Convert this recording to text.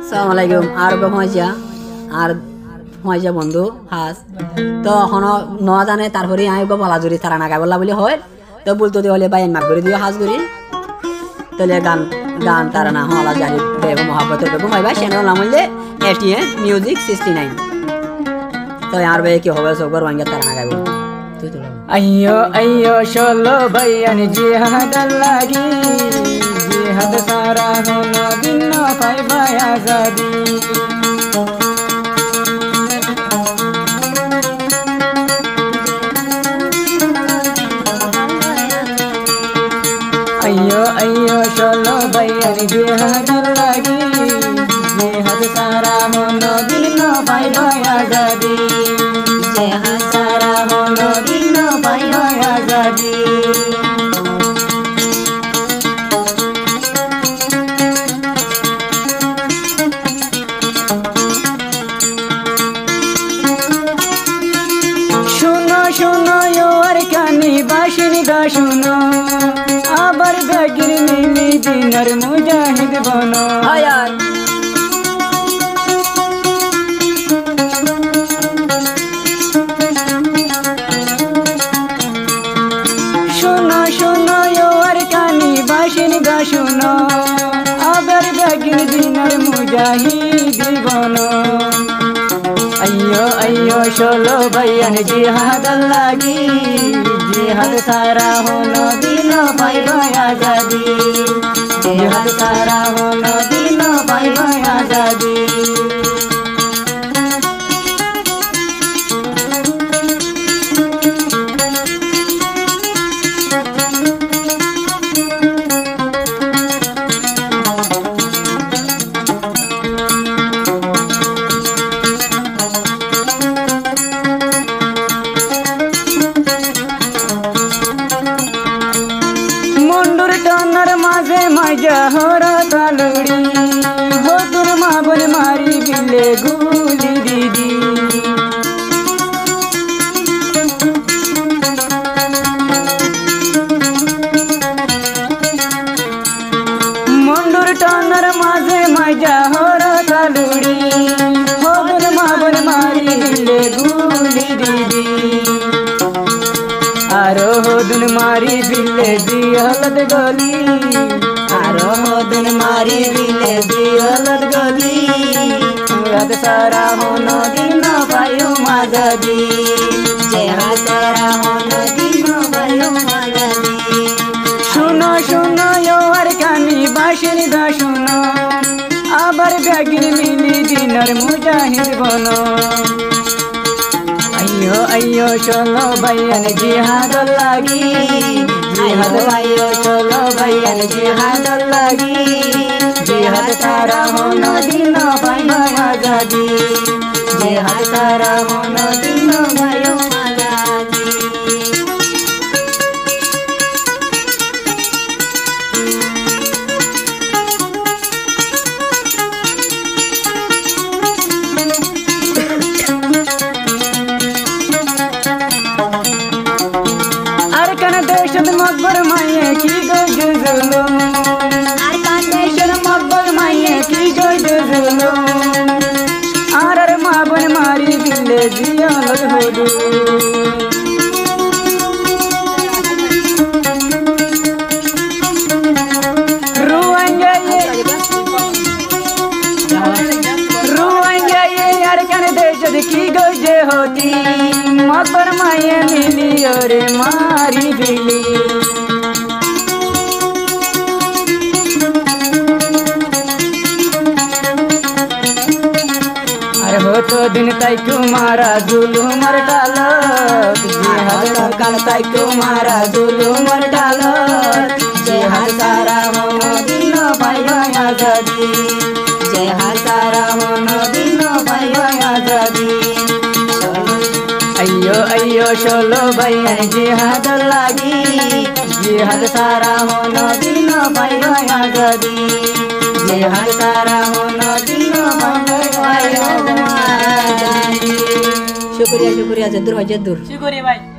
সালাম আলাইকুম আর গমাইয়া আর হইয়া বন্ধু হাস তো এখন ন জানে তারপরে আই গো বলাজুরি তারা নাগা বললা বলি হয় তো বলতো দি হলে বাইন মাগ করে দিও হাস করি তাহলে গান গান তারা না হলা জারি দেব মহাব্বত দেব মাইবা চ্যানেল নাম হইলে এটিএন মিউজিক 69 তো আর ভাই কি হবে সব করবাঙ্গা তারা নাগা বল তুই তো अय्यो अय्यो शोलो भैयन जिहाद लागी जिहाद सारा होनो दिनो फाई भाई आजादी अय्यो अय्यो शोलो भैयन जिहाद लागी जिहाद सारा होनो दिनो फाई भाई आजादी जिहाद सारा होनो दिनो भाई भाई आजादी শুনো শুনো আর কানি বাসিনী গা শুনো আবার বেগির মিলি দিনের মুজাহিদ বনো আয়ার শুনো শুনো আর কানি বাসিনী গা শুনো আবার বেগির দিনের মুজাহিদ বনো अय्यो अय्यो शोलो भैयन जिहाद लागी जिहाद सारा होनो दिनो भाई भाई आजादी जिहाद सारा होनो दिनो भाई भाई आजादी টানার মাঝে মাইজা হরা তালুড়ি হতুর মা বলে মারি বিলে গুলি দিদি মন্ডুর টানার মাঝে মাইজা হরা তালুড়ি হতুর মা বলে মারি বিলে গুলি দিদি आरो होदन मारी बिले दी हलद गली आरो होदन मारी बिले दी हलद गली हद सारा होनो दिनो भाइयों माजादी जय हा सारा होनो दिनो भाइयों माजादी শুনো শুনো আর কানি বাসিনী গা শুনো আবার বেগিন মিলি দিনের মুজাহিদ বনো अय्यो अय्यो चलो भैयन जिहाद लागी जिहाद अय्यो चलो भैयन जिहाद लागी जिहाद सारा होनो दिनो भाई भाई आजादी जिहाद सारा होनो दिनो भाइयों आजादी मकबर माये की गजलो देशर मकबर माये की गजलो आर माबन मारी बिले जिया होदू रुआंगे यार कन देश की गजे होती मकबर माये मिली और मारी बिली अरे हो तो दिन तय कुमारा जुलूमर डालत जिहाद काल तय कुमारा जुलूमर डालत जिहाद सारा होनो दिनो भाई भाई आजादी जिहाद सारा होनो दिनो भाई भाई आजादी अय्यो अय्यो शोलो भैयन जिहाद लागी जिहाद सारा होनो दिनो भाई भाई आजादी जिहाद सारा होनो दिनो भाई भाई आजादी शुक्रिया शुक्रिया जद्दूर भाई जद्दूर शुक्रिया भाई।